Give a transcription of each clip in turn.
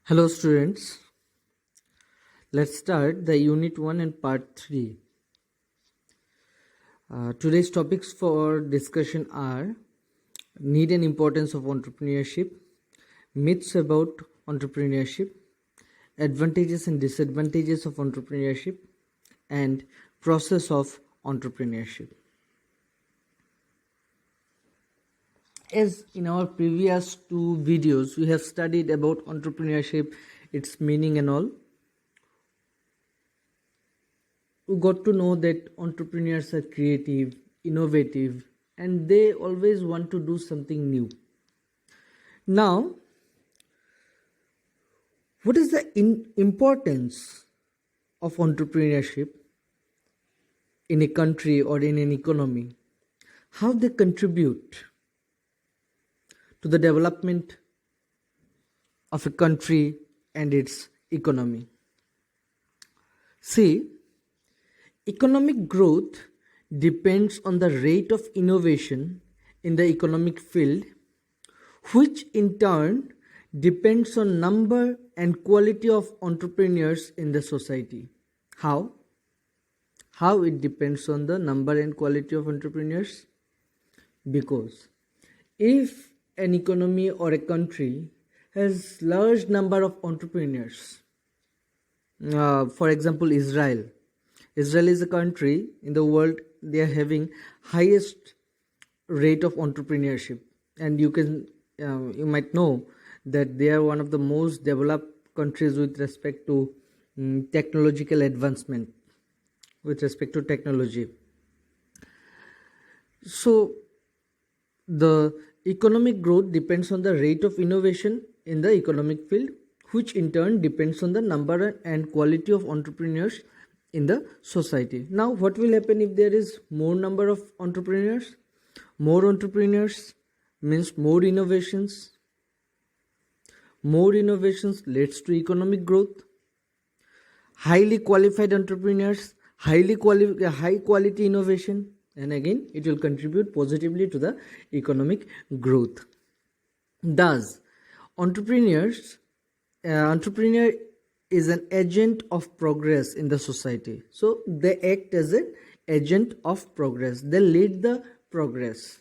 Hello students, let's start the unit 1 and part 3. Today's topics for discussion are need and importance of entrepreneurship, myths about entrepreneurship, advantages and disadvantages of entrepreneurship, and process of entrepreneurship. As in our previous two videos, we have studied about entrepreneurship, its meaning and all. We got to know that entrepreneurs are creative, innovative, and they always want to do something new. Now, what is the importance of entrepreneurship in a country or in an economy? How they contribute to the development of a country and its economy? See, economic growth depends on the rate of innovation in the economic field, which in turn depends on number and quality of entrepreneurs in the society. How? How it depends on the number and quality of entrepreneurs? Because if an economy or a country has large number of entrepreneurs, for example Israel is a country in the world, they are having highest rate of entrepreneurship, and you might know that they are one of the most developed countries with respect to technological advancement, with respect to technology. So the economic growth depends on the rate of innovation in the economic field, which in turn depends on the number and quality of entrepreneurs in the society. Now, what will happen if there is more number of entrepreneurs? More entrepreneurs means more innovations. More innovations leads to economic growth. Highly qualified entrepreneurs, high quality innovation, and again it will contribute positively to the economic growth. Thus, entrepreneur is an agent of progress in the society. So they act as an agent of progress. They lead the progress.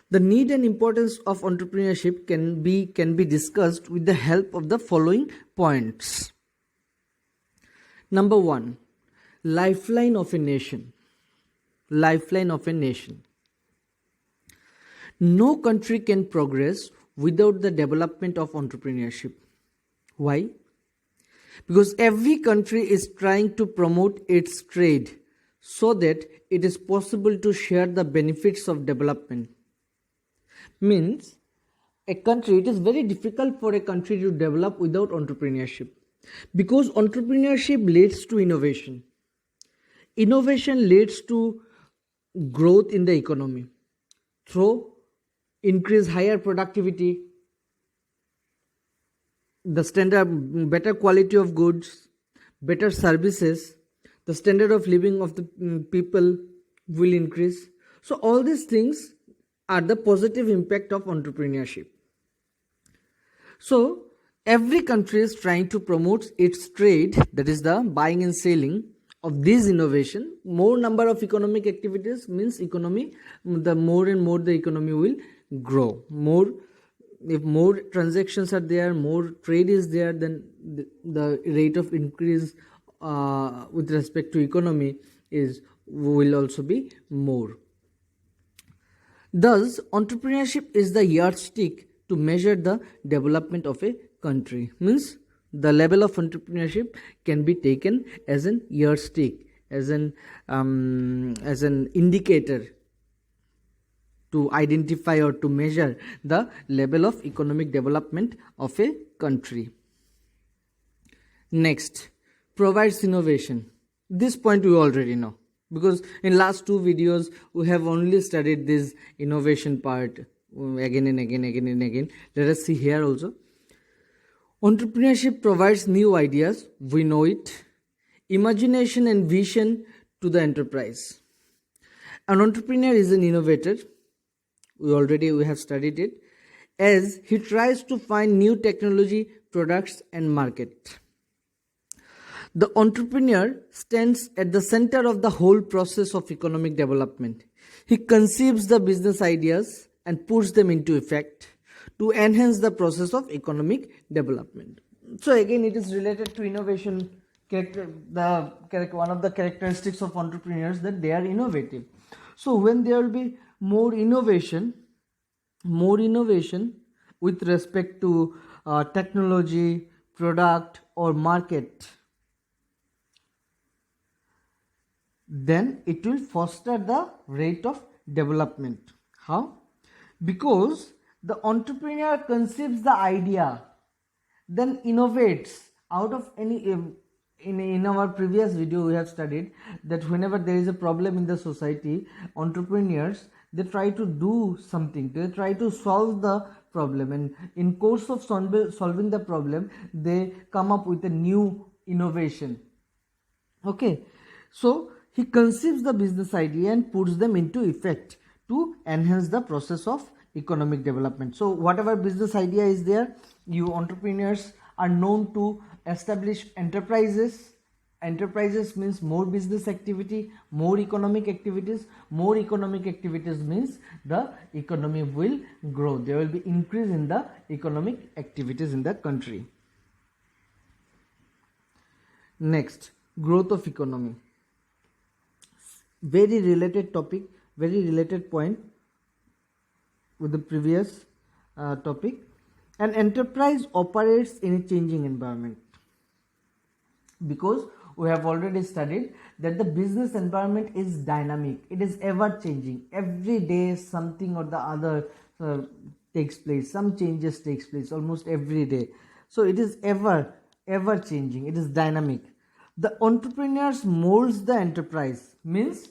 The need and importance of entrepreneurship can be discussed with the help of the following points. Number 1, lifeline of a nation. Lifeline of a nation. No country can progress without the development of entrepreneurship. Why? Because every country is trying to promote its trade so that it is possible to share the benefits of development. Means it is very difficult for a country to develop without entrepreneurship, because entrepreneurship leads to innovation. Innovation leads to growth in the economy through increase higher productivity, the standard, better quality of goods, better services, the standard of living of the people will increase. So all these things are the positive impact of entrepreneurship. So every country is trying to promote its trade, that is the buying and selling of this innovation. More number of economic activities means economy, the more and more the economy will grow. If more transactions are there, more trade is there, then the rate of increase with respect to economy will also be more. Thus, entrepreneurship is the yardstick to measure the development of a country. Means the level of entrepreneurship can be taken as an yardstick, as an indicator to identify or to measure the level of economic development of a country. Next, provides innovation. This point we already know, because in last two videos we have only studied this innovation part again and again. Let us see here also. Entrepreneurship provides new ideas, we know it, imagination and vision to the enterprise. An entrepreneur is an innovator. We have studied it, as he tries to find new technology products, and market. The entrepreneur stands at the center of the whole process of economic development. He conceives the business ideas and puts them into effect to enhance the process of economic development. So again, it is related to innovation. One of the characteristics of entrepreneurs that they are innovative. So when there will be more innovation with respect to technology, product, or market, then it will foster the rate of development. How? Because the entrepreneur conceives the idea, then innovates out of any. In our previous video, we have studied that whenever there is a problem in the society, entrepreneurs, they try to do something, they try to solve the problem, and in course of solving the problem, they come up with a new innovation. Okay, so he conceives the business idea and puts them into effect to enhance the process of economic development. So whatever business idea is there, you entrepreneurs are known to establish enterprises. Enterprises means more business activity, more economic activities. More economic activities means the economy will grow. There will be increase in the economic activities in the country. Next, growth of economy. Very related topic, very related point with the previous topic. An enterprise operates in a changing environment, because we have already studied that the business environment is dynamic. It is ever changing. Every day something or the other takes place. Some changes takes place almost every day. So it is ever changing. It is dynamic. The entrepreneurs molds the enterprise, means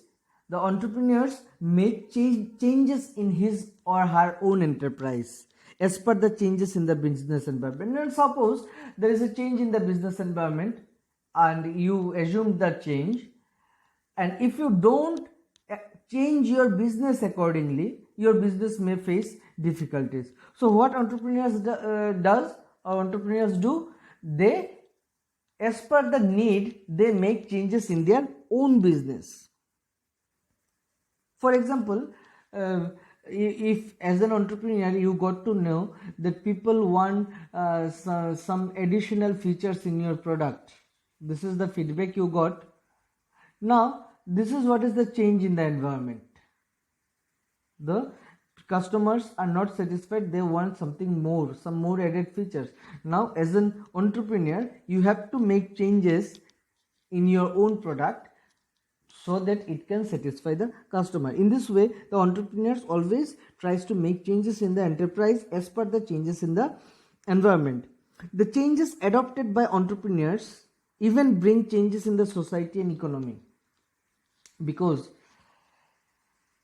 the entrepreneurs make changes in his or her own enterprise as per the changes in the business environment. And suppose there is a change in the business environment and you assume the change, and if you don't change your business accordingly, your business may face difficulties. So what entrepreneurs do, they, as per the need, they make changes in their own business. For example, if as an entrepreneur you got to know that people want some additional features in your product, this is the feedback you got. Now this is what is the change in the environment. The customers are not satisfied, they want something more, some more added features. Now as an entrepreneur you have to make changes in your own product so that it can satisfy the customer. In this way, the entrepreneurs always tries to make changes in the enterprise as per the changes in the environment. The changes adopted by entrepreneurs even bring changes in the society and economy, because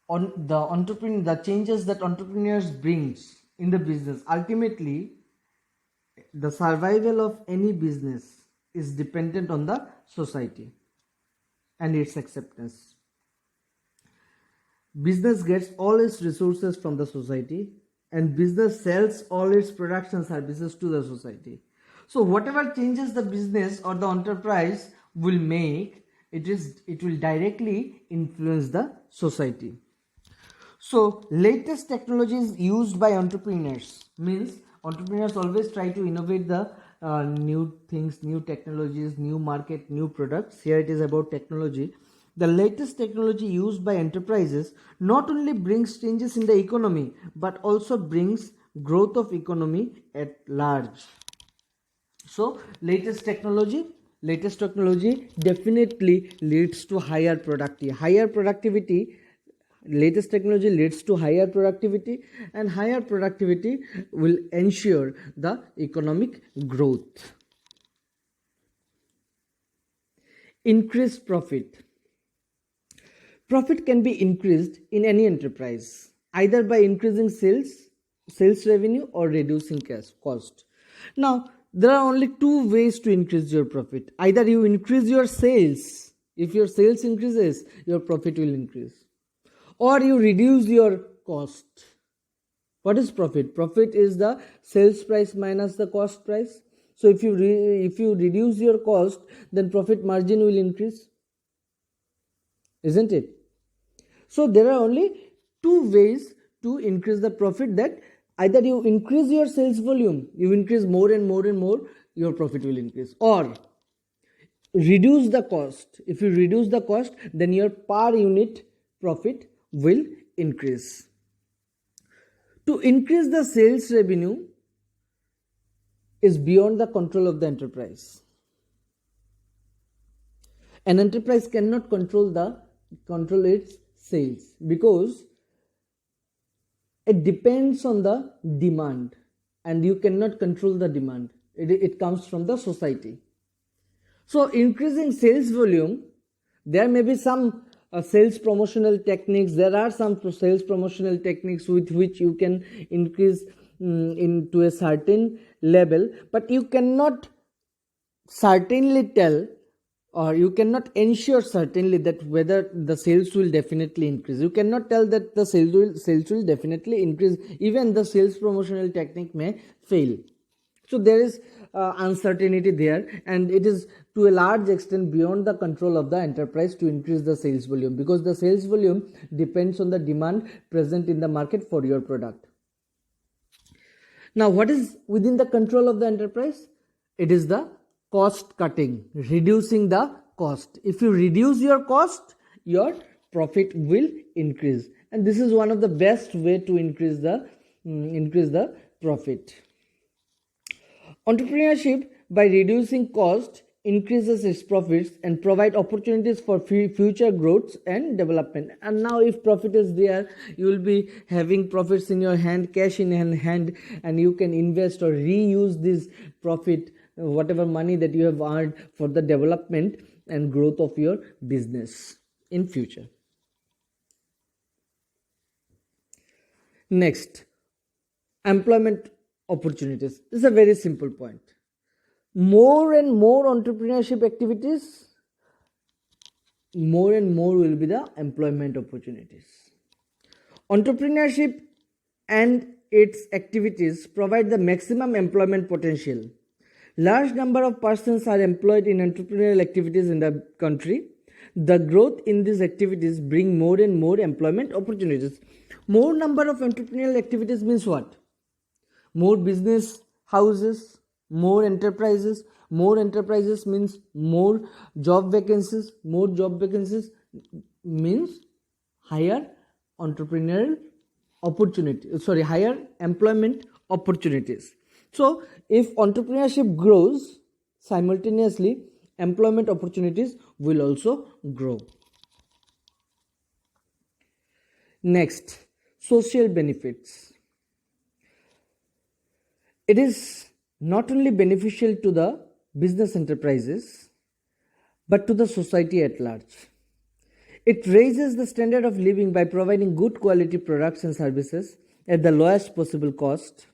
on the changes that entrepreneurs brings in the business, ultimately the survival of any business is dependent on the society and its acceptance. Business gets all its resources from the society, and business sells all its products and services to the society. So whatever changes the business or the enterprise will make, it will directly influence the society. So latest technologies used by entrepreneurs, means entrepreneurs always try to innovate the new things, new technologies, new market, new products. Here it is about technology. The latest technology used by enterprises not only brings changes in the economy but also brings growth of economy at large. So latest technology definitely leads to higher productivity. Latest technology leads to higher productivity, and higher productivity will ensure the economic growth. Increased profit. Profit can be increased in any enterprise, either by increasing sales revenue, or reducing cost. Now, there are only two ways to increase your profit. Either you increase your sales. If your sales increases, your profit will increase. Or you reduce your cost. What is profit? Profit is the sales price minus the cost price. So if you reduce your cost, then profit margin will increase, isn't it? So there are only two ways to increase the profit, that either you increase your sales volume, you increase more and more and more, your profit will increase, or reduce the cost. If you reduce the cost, then your per unit profit will increase. To increase the sales revenue is beyond the control of the enterprise. An enterprise cannot control its sales, because it depends on the demand, and you cannot control the demand. It comes from the society. So increasing sales volume, there may be some sales promotional techniques. There are some sales promotional techniques with which you can increase into a certain level, but you cannot certainly tell, or you cannot ensure certainly that whether the sales will definitely increase. You cannot tell that the sales will definitely increase. Even the sales promotional technique may fail. So there is uncertainty there, and it is to a large extent beyond the control of the enterprise to increase the sales volume, because the sales volume depends on the demand present in the market for your product. Now, what is within the control of the enterprise? It is the cost cutting, reducing the cost. If you reduce your cost, your profit will increase, and this is one of the best way to increase the profit. Entrepreneurship, by reducing cost, increases its profits and provide opportunities for future growth and development. And now if profit is there, you will be having profits in your hand, cash in hand, and you can invest or reuse this profit, whatever money that you have earned, for the development and growth of your business in future. Next, employment opportunities. This is a very simple point. More and more entrepreneurship activities, more and more will be the employment opportunities. Entrepreneurship and its activities provide the maximum employment potential. Large number of persons are employed in entrepreneurial activities in the country. The growth in these activities bring more and more employment opportunities. More number of entrepreneurial activities means what? More business houses, more enterprises. More enterprises means more job vacancies. More job vacancies means higher entrepreneurial opportunity. Higher employment opportunities. So if entrepreneurship grows, simultaneously employment opportunities will also grow. Next, social benefits. It is not only beneficial to the business enterprises, but to the society at large. It raises the standard of living by providing good quality products and services at the lowest possible cost.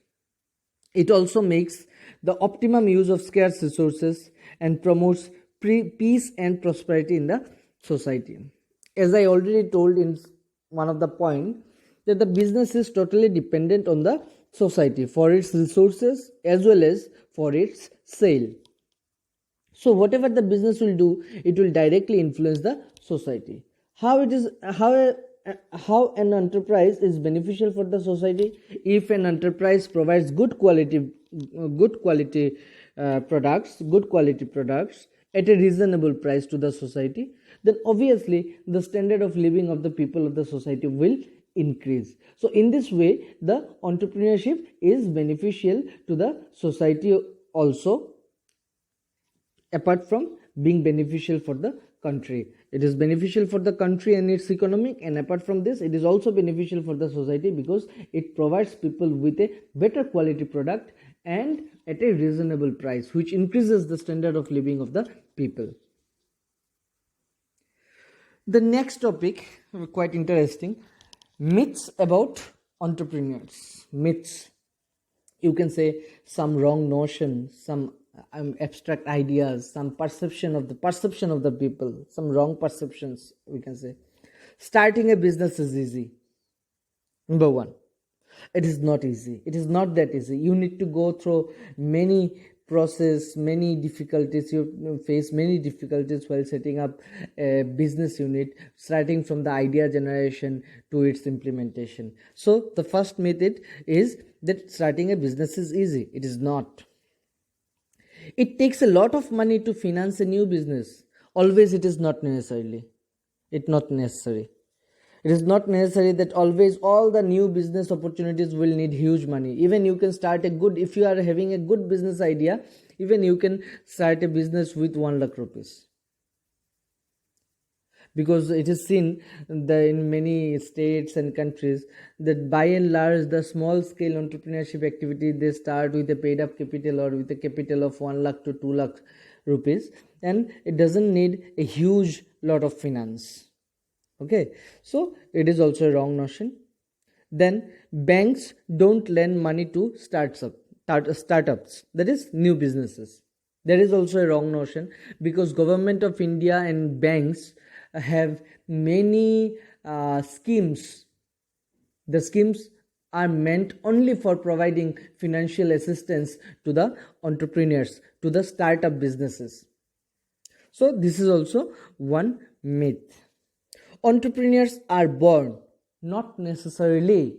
It also makes the optimum use of scarce resources and promotes peace and prosperity in the society. As I already told in one of the points, that the business is totally dependent on the society for its resources as well as for its sale. So whatever the business will do, it will directly influence the society. How an enterprise is beneficial for the society? If an enterprise provides good quality products at a reasonable price to the society, then obviously the standard of living of the people of the society will increase. So in this way, the entrepreneurship is beneficial to the society also, apart from being beneficial for the country. It is beneficial for the country and its economic, and apart from this, it is also beneficial for the society because it provides people with a better quality product and at a reasonable price, which increases the standard of living of the people. The next topic, quite interesting, myths about entrepreneurs. Myths, you can say some wrong notions, some abstract ideas, some perception of the people, some wrong perceptions, we can say. Starting a business is easy. Number one, it is not easy. It is not that easy. You need to go through many process many difficulties, you face many difficulties while setting up a business unit, starting from the idea generation to its implementation. So the first method is that starting a business is easy. It is not. It takes a lot of money to finance a new business. Always it is not necessarily. It not necessary. It is not necessary that always all the new business opportunities will need huge money. Even you can start a good, if you are having a good business idea, even you can start a business with 1 lakh rupees. Because it is seen in many states and countries that by and large the small scale entrepreneurship activity, they start with a paid up capital or with a capital of 1 lakh to 2 lakh rupees, and it doesn't need a huge lot of finance. Okay, so it is also a wrong notion. Then banks don't lend money to startups, that is new businesses. That is also a wrong notion, because Government of India and banks have many schemes. The schemes are meant only for providing financial assistance to the entrepreneurs, to the startup businesses. So this is also one myth. Entrepreneurs are born, not necessarily.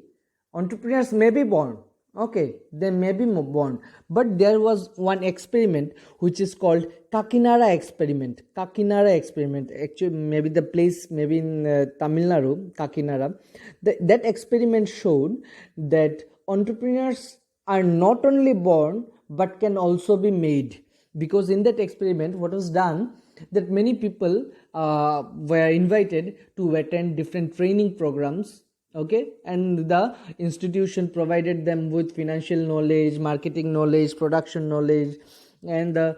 Entrepreneurs may be born, okay, they may be born, but there was one experiment which is called Kakinada experiment. Actually, maybe the place, maybe in Tamil Nadu, Kakinada. That experiment showed that entrepreneurs are not only born but can also be made. Because in that experiment, what was done, that many people were invited to attend different training programs, okay, and the institution provided them with financial knowledge, marketing knowledge, production knowledge, and the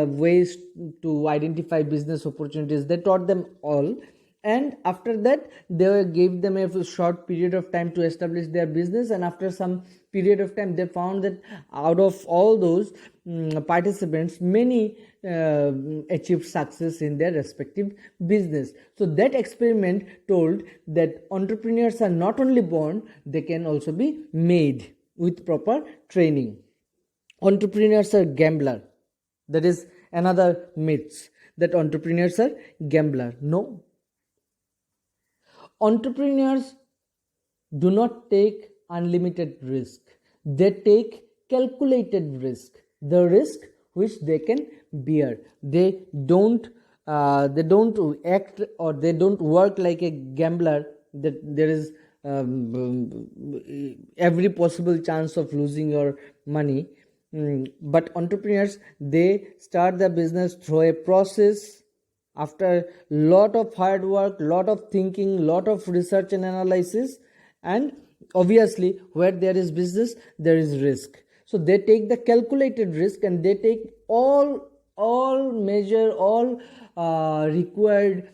ways to identify business opportunities. They taught them all, and after that they gave them a short period of time to establish their business, and after some period of time they found that out of all those participants, many achieved success in their respective business. So that experiment told that entrepreneurs are not only born, they can also be made with proper training. Entrepreneurs are gambler. That is another myth, that entrepreneurs are gambler. No. Entrepreneurs do not take unlimited risk. They take calculated risk, the risk which they can bear. They don't act, or they don't work like a gambler, that there is every possible chance of losing your money. But entrepreneurs, they start their business through a process, after lot of hard work, lot of thinking, lot of research and analysis, and obviously where there is business, there is risk. So they take the calculated risk, and they take all required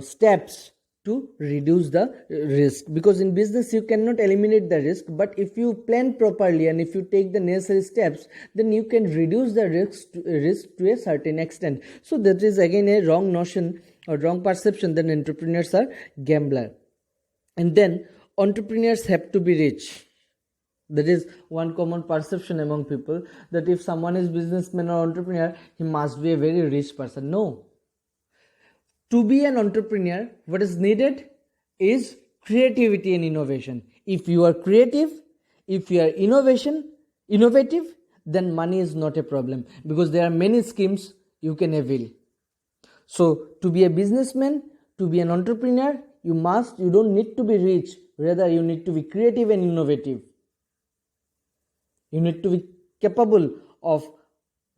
steps to reduce the risk. Because in business you cannot eliminate the risk, but if you plan properly and if you take the necessary steps, then you can reduce the risk to a certain extent. So that is again a wrong notion or wrong perception that entrepreneurs are gambler. And then entrepreneurs have to be rich. That is one common perception among people, that if someone is businessman or entrepreneur, he must be a very rich person. No. To be an entrepreneur, what is needed is creativity and innovation. If you are creative, if you are innovative, then money is not a problem, because there are many schemes you can avail. So to be a businessman, to be an entrepreneur, you don't need to be rich, rather you need to be creative and innovative. You need to be capable of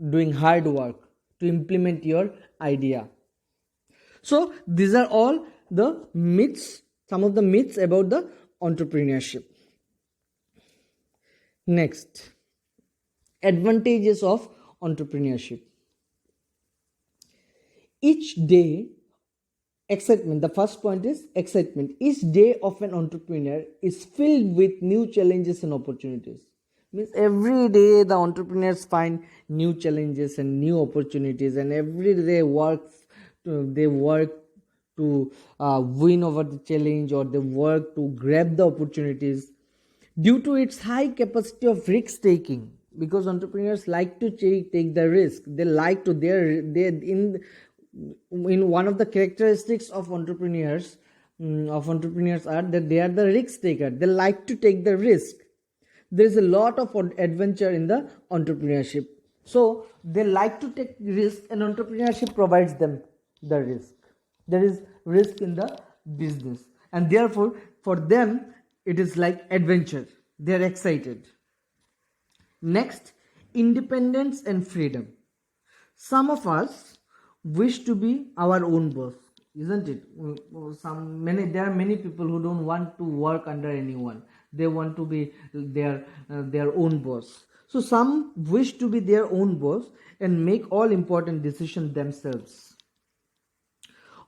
doing hard work to implement your idea. So these are all the myths, some of the myths about the entrepreneurship. Next, advantages of entrepreneurship. Each day, excitement. The first point is excitement. Each day of an entrepreneur is filled with new challenges and opportunities. Means every day the entrepreneurs find new challenges and new opportunities, and every day they work to win over the challenge, or they work to grab the opportunities. Due to its high capacity of risk taking, because entrepreneurs like to take the risk. They like to they in one of the characteristics of entrepreneurs are that they are the risk taker. They like to take the risk. There is a lot of adventure in the entrepreneurship, so they like to take risk, and entrepreneurship provides them the risk. There is risk in the business, and therefore for them it is like adventure. They are excited. Next, independence and freedom. Some of us wish to be our own boss, isn't it? There are many people who don't want to work under anyone. They want to be their own boss. So some wish to be their own boss and make all important decisions themselves.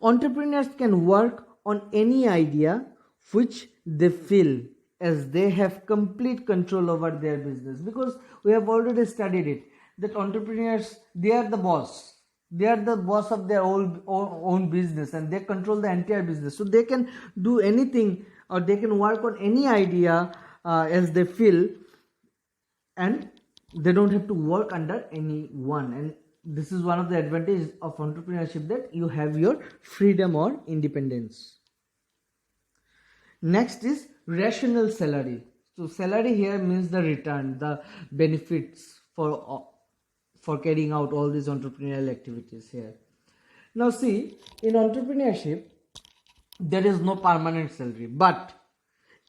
Entrepreneurs can work on any idea which they feel, as they have complete control over their business, because we have already studied it that entrepreneurs, they are the boss. They are the boss of their own business, and they control the entire business. So they can do anything, or they can work on any idea as they feel, and they don't have to work under anyone. And this is one of the advantages of entrepreneurship, that you have your freedom or independence. Next is rational salary. So salary here means the return, the benefits for carrying out all these entrepreneurial activities here. Now see, in entrepreneurship there is no permanent salary, but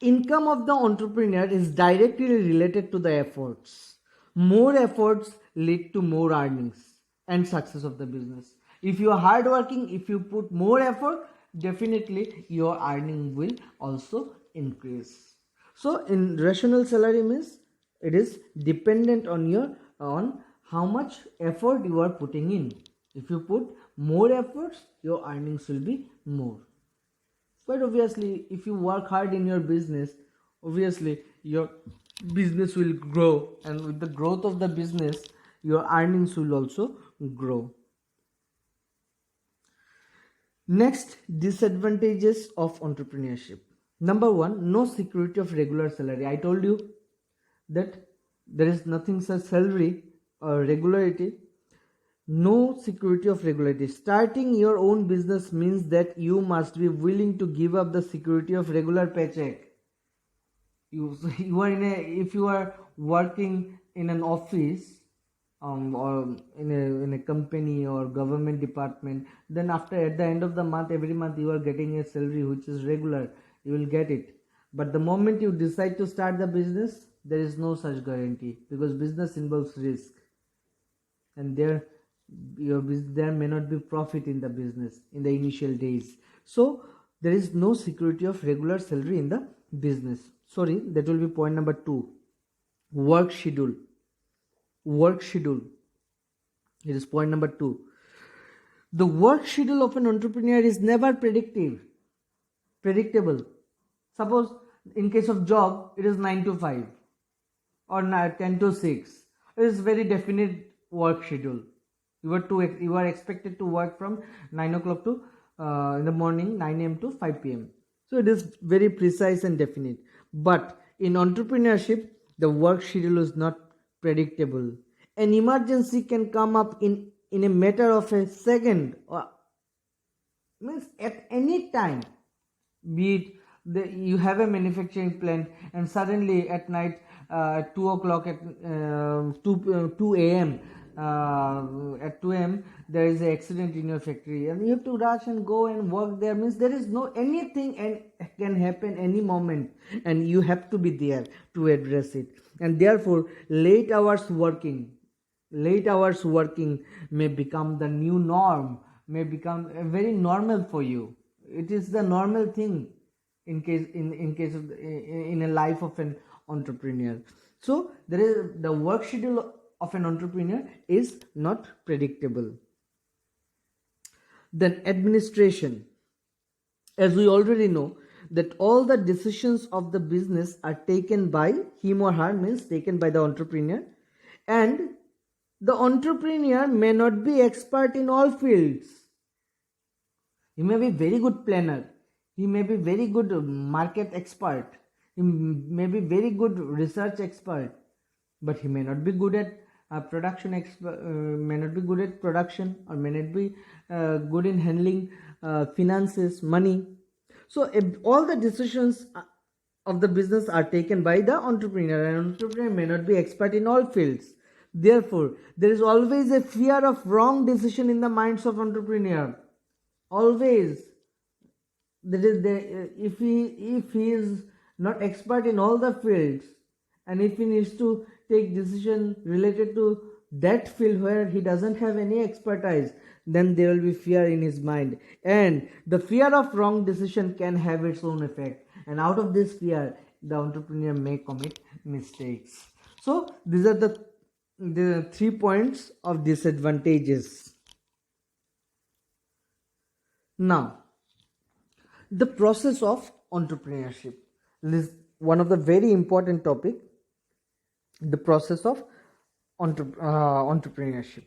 income of the entrepreneur is directly related to the efforts. More efforts lead to more earnings and success of the business. If you are hardworking, if you put more effort, definitely your earning will also increase. So in rational salary means it is dependent on how much effort you are putting in. If you put more efforts, your earnings will be more. But obviously, if you work hard in your business, obviously your business will grow, and with the growth of the business, your earnings will also grow. Next, disadvantages of entrepreneurship. Number one, no security of regular salary. I told you that there is nothing such salary or regularity. No security of regularity. Starting your own business means that you must be willing to give up the security of regular paycheck. If you are working in an office, or in a company or government department, then at the end of the month, every month you are getting a salary which is regular. You will get it. But the moment you decide to start the business, there is no such guarantee, because business involves risk, and there may not be profit in the business in the initial days. So there is no security of regular salary in the business. Sorry, that will be point number 2. Work schedule. It is point number 2. The work schedule of an entrepreneur is never predictable. Suppose in case of job, it is 9 to 5 or 10 to 6. It is very definite work schedule. You are expected to work from 9 o'clock to in the morning, 9 a.m. to 5 p.m. So it is very precise and definite. But in entrepreneurship, the work schedule is not predictable. An emergency can come up in a matter of a second, or means at any time. Be it you have a manufacturing plant, and suddenly at night at 2 o'clock at 2 a.m. At 2 a.m. there is an accident in your factory, and you have to rush and go and work there. Means there is no anything and can happen any moment, and you have to be there to address it. And therefore late hours working may become the new norm, may become very normal for you. It is the normal thing in a life of an entrepreneur. So there is the work schedule of an entrepreneur is not predictable. Then administration. As we already know, that all the decisions of the business are taken by him or her, means taken by the entrepreneur, and the entrepreneur may not be expert in all fields. He may be very good planner, he may be very good market expert, he may be very good research expert, but he may not be good at may not be good at production, or may not be good in handling finances, money. So if all the decisions of the business are taken by the entrepreneur, and entrepreneur may not be expert in all fields. Therefore, there is always a fear of wrong decision in the minds of entrepreneur. Always. That is, if he is not expert in all the fields, and if he needs to take decision related to that field where he doesn't have any expertise, then there will be fear in his mind, and the fear of wrong decision can have its own effect, and out of this fear the entrepreneur may commit mistakes. So these are the 3 points of disadvantages. Now, the process of entrepreneurship is one of the very important topic. The process of entrepreneurship.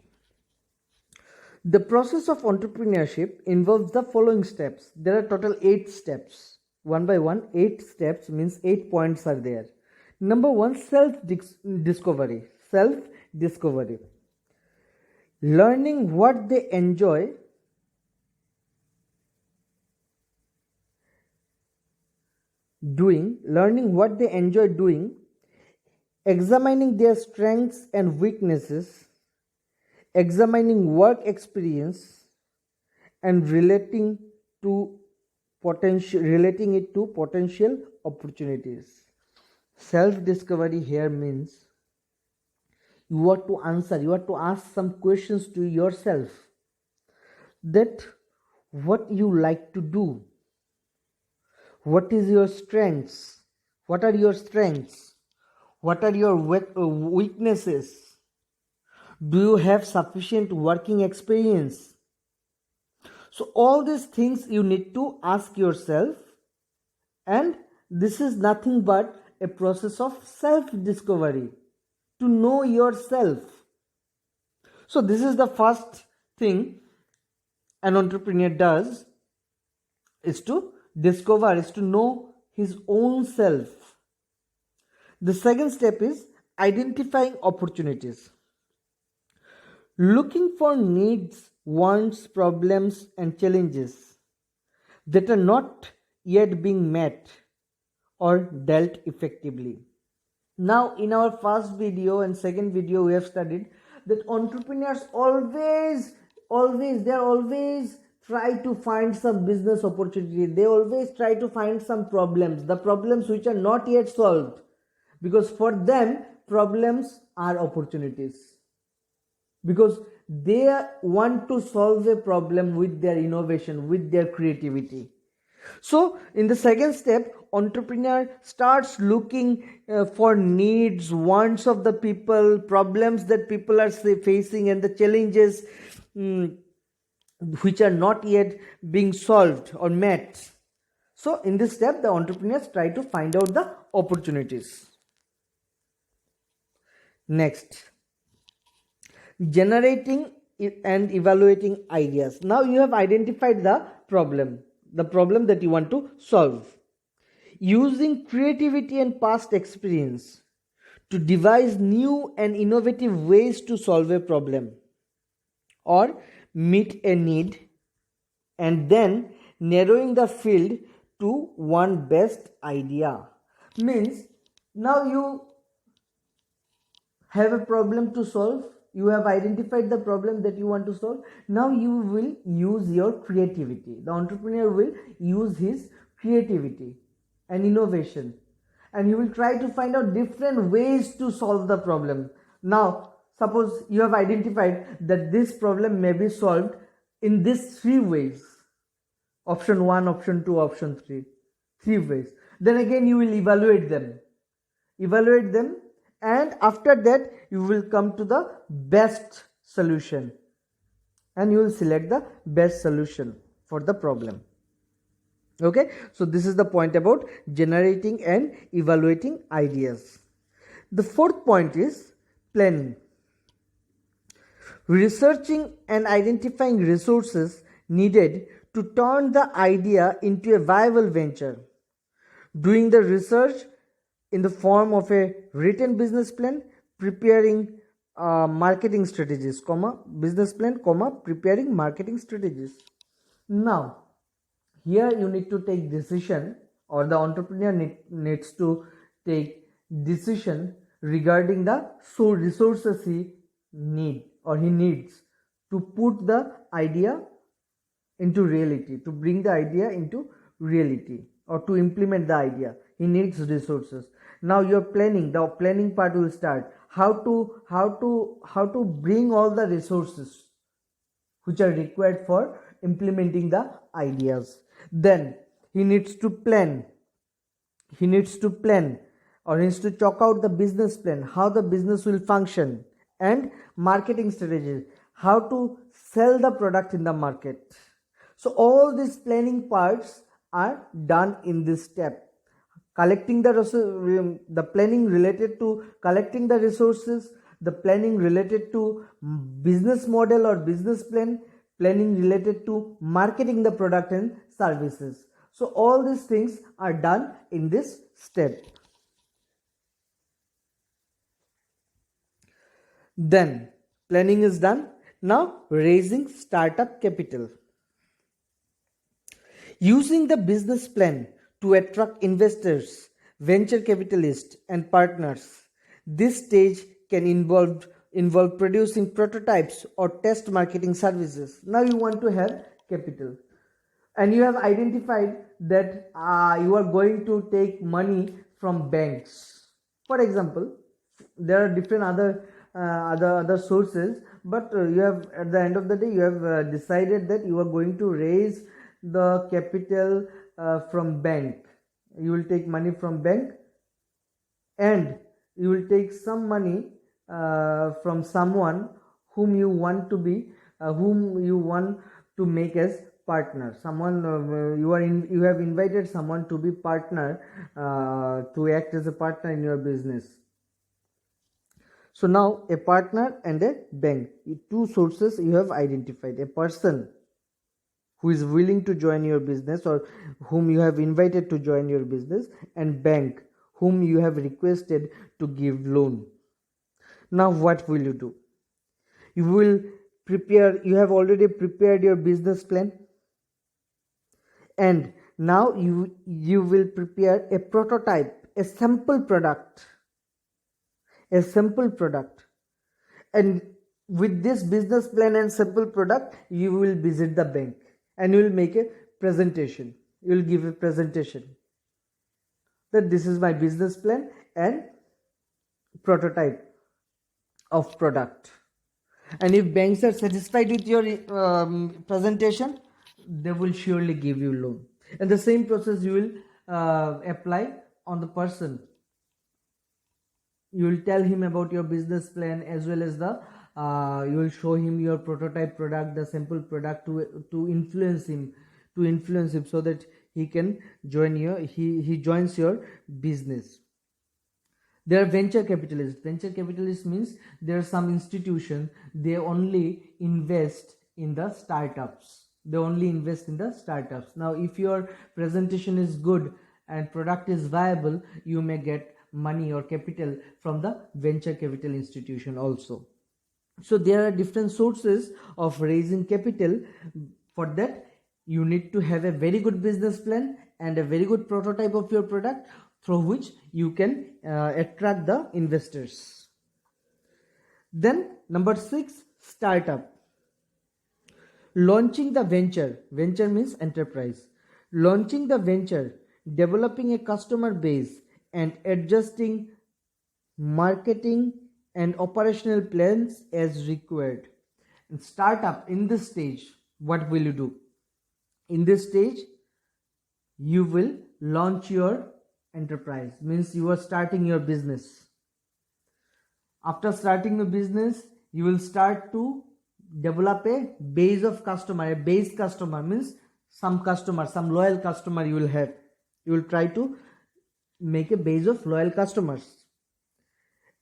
The process of entrepreneurship involves the following steps. There are total 8 steps. One by one, 8 steps means 8 points are there. Number 1, self-discovery. Self-discovery. Learning what they enjoy doing, examining their strengths and weaknesses, examining work experience, and relating it to potential opportunities. Self-discovery here means you have to ask some questions to yourself, that what you like to do, what is your strengths, what are your strengths, what are your weaknesses, do you have sufficient working experience. So all these things you need to ask yourself, and this is nothing but a process of self-discovery, to know yourself. So this is the first thing an entrepreneur does, is to discover, is to know his own self. The second step is identifying opportunities. Looking for needs, wants, problems, and challenges that are not yet being met or dealt effectively. Now, in our first video and second video, we have studied that entrepreneurs always try to find some business opportunity. They always try to find some problems, the problems which are not yet solved, because for them problems are opportunities, because they want to solve a problem with their innovation, with their creativity. So in the second step, entrepreneur starts looking for needs, wants of the people, problems that people are facing, and the challenges which are not yet being solved or met. So in this step, the entrepreneurs try to find out the opportunities. Next, generating and evaluating ideas. Now you have identified the problem that you want to solve. Using creativity and past experience to devise new and innovative ways to solve a problem or meet a need, and then narrowing the field to one best idea. Means now you have a problem to solve, you have identified the problem that you want to solve. Now you will use your creativity. The entrepreneur will use his creativity and innovation, and he will try to find out different ways to solve the problem. Now suppose you have identified that this problem may be solved in these 3 ways, option 1, option 2, option 3 ways. Then again you will evaluate them, and after that you will come to the best solution, and you will select the best solution for the problem. Okay, so this is the point about generating and evaluating ideas. The fourth point is planning. Researching and identifying resources needed to turn the idea into a viable venture. Doing the research in the form of a written business plan, preparing marketing strategies, comma, business plan, comma, preparing marketing strategies. Now, here you need to take decision, or the entrepreneur needs to take decision regarding the resources he need or he needs to put the idea into reality, to bring the idea into reality, or to implement the idea. He needs resources. Now you're planning, the planning part will start. How to bring all the resources which are required for implementing the ideas. Then he needs to plan, or he needs to chalk out the business plan, how the business will function, and marketing strategies, how to sell the product in the market. So all these planning parts are done in this step. Collecting the planning related to collecting the resources, the planning related to business model or business plan, planning related to marketing the product and services. So all these things are done in this step. Then planning is done. Now raising startup capital. Using the business plan to attract investors, venture capitalists, and partners. This stage can involve producing prototypes or test marketing services. Now you want to have capital, and you have identified that you are going to take money from banks. For example, there are different other sources, but you have, at the end of the day, you have decided that you are going to raise the capital from bank. You will take money from bank, and you will take some money from someone whom you want to make as partner. Someone you have invited someone to be partner, to act as a partner in your business. So now a partner and a bank, two sources you have identified. A person who is willing to join your business or whom you have invited to join your business, and bank whom you have requested to give loan. Now what will you do? You have already prepared your business plan, and now you will prepare a prototype, a sample product, and with this business plan and sample product, you will visit the bank and you will make a presentation. You will give a presentation that this is my business plan and prototype of product. And if banks are satisfied with your presentation, they will surely give you loan. And the same process you will apply on the person. You will tell him about your business plan, as well as you will show him your prototype product, the sample product, to influence him so that he can he joins your business. There are venture capitalists. Venture capitalists means there are some institution, they only invest in the startups. Now if your presentation is good and product is viable, you may get money or capital from the venture capital institution also. So there are different sources of raising capital. For that, you need to have a very good business plan and a very good prototype of your product, through which you can attract the investors. Then number 6, startup. Launching the venture means enterprise. Launching the venture, developing a customer base, and adjusting marketing and operational plans as required. And startup, in this stage, what will you do? In this stage, you will launch your enterprise, means you are starting your business. After starting the business, you will start to develop a base of customer. A base customer means some loyal customer you will have. You will try to make a base of loyal customers.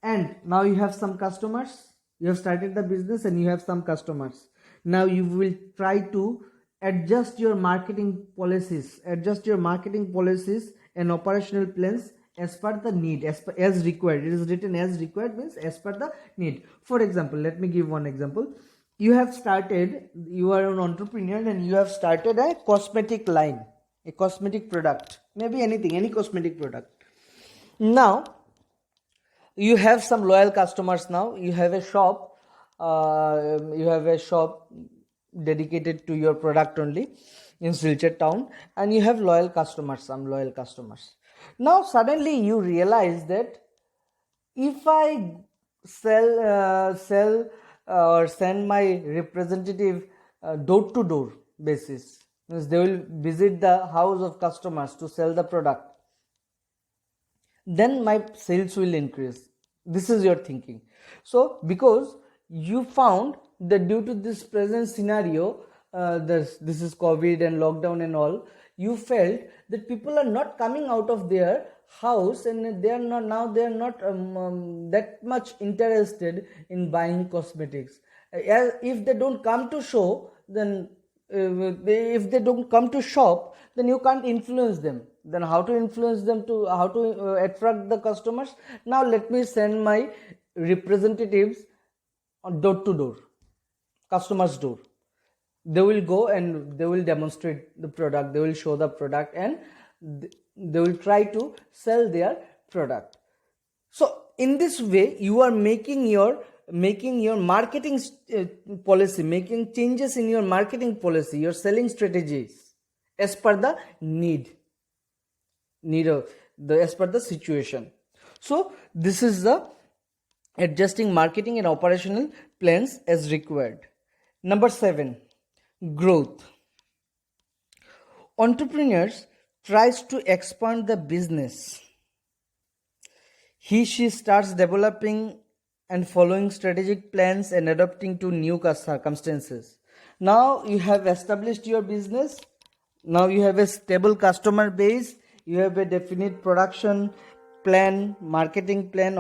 And now you have some customers, you have started the business and you have some customers. Now you will try to adjust your marketing policies and operational plans as per the need, as required. It is written as required means as per the need. For example, let me give one example. You are an entrepreneur and you have started a cosmetic line, a cosmetic product, maybe anything, any cosmetic product. Now you have some loyal customers. Now you have a shop, dedicated to your product only in Silchar town, and you have some loyal customers. Now suddenly you realize that if I sell or send my representative door to door basis, means they will visit the house of customers to sell the product, then my sales will increase. This is your thinking. So because you found that due to this present scenario, this is COVID and lockdown and all, you felt that people are not coming out of their house and they are not that much interested in buying cosmetics. If they don't come to show, then if they don't come to shop, then you can't influence them. Then how to influence them, to how to attract the customers? Now let me send my representatives on door to door, customers door. They will go and they will demonstrate the product, they will show the product, and they will try to sell their product. So in this way you are making your marketing policy, making changes in your marketing policy, your selling strategies as per the need of the, as per the situation. So this is the adjusting marketing and operational plans as required. Number 7, growth. Entrepreneurs tries to expand the business. She starts developing and following strategic plans and adapting to new circumstances. Now you have established your business. Now you have a stable customer base. You have a definite production plan, marketing plan,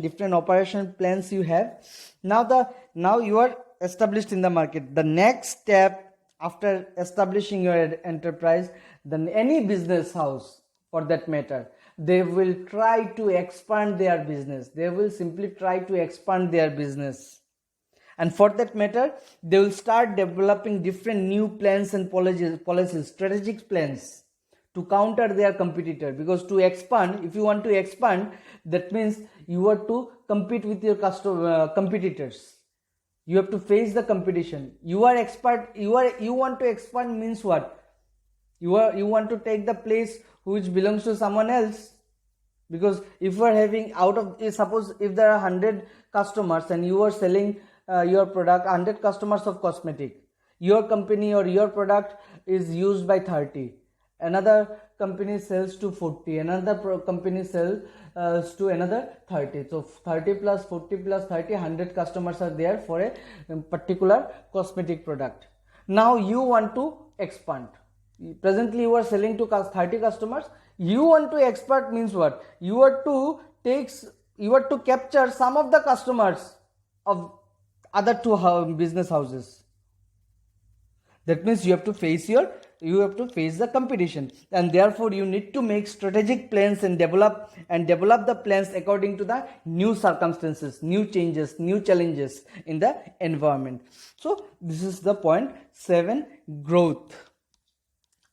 different operation plans you have. Now you are established in the market. The next step after establishing your enterprise, then any business house for that matter, they will try to expand their business. They will simply try to expand their business. And for that matter, they will start developing different new plans and policies, strategic plans to counter their competitor. Because to expand, if you want to expand, that means you have to compete with your competitors. You have to face the competition. You want to expand means what? You want to take the place which belongs to someone else. Because if you are having suppose if there are 100 customers and you are selling your product, 100 customers of cosmetic, your company or your product is used by 30, another company sells to 40, another company sells to another 30. So 30 plus 40 plus 30, 100 customers are there for a particular cosmetic product. Now you want to expand. Presently you are selling to 30 customers. You want to expand means what? You are to capture some of the customers of other two business houses. That means you have to face the competition, and therefore you need to make strategic plans and develop the plans according to the new circumstances, new changes, new challenges in the environment. So this is the point 7, growth.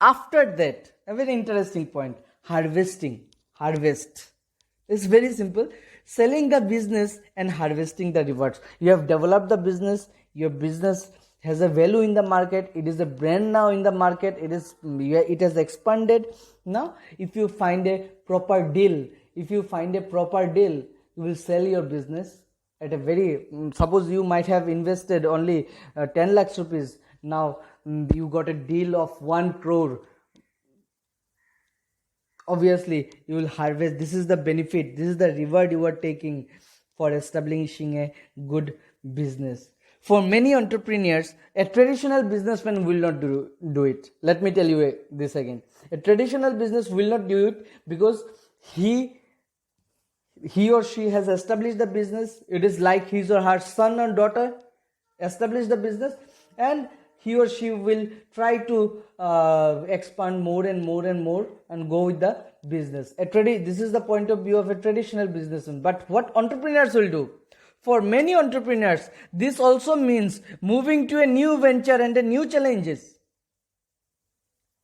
After that, a very interesting point, harvest. It's very simple. Selling the business and harvesting the rewards. You have developed the business, your business has a value in the market, it is a brand now in the market, it has expanded. Now if you find a proper deal, you will sell your business at a very, suppose you might have invested only 10 lakhs rupees. Now you got a deal of 1 crore. Obviously you will harvest. This is the benefit, this is the reward you are taking for establishing a good business. For many entrepreneurs, a traditional businessman will not do it. Let me tell you this again. A traditional business will not do it because he or she has established the business. It is like his or her son or daughter established the business, and he or she will try to expand more and more and more and go with the business. This is the point of view of a traditional businessman. But what entrepreneurs will do? For many entrepreneurs, this also means moving to a new venture and a new challenges.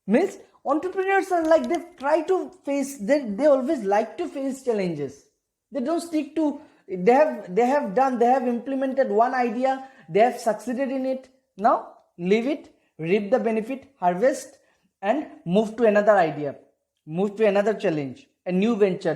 Means entrepreneurs are like, they always like to face challenges. They don't stick to, they have implemented one idea, they have succeeded in it. Now leave it, reap the benefit, harvest, and move to another idea, move to another challenge, a new venture.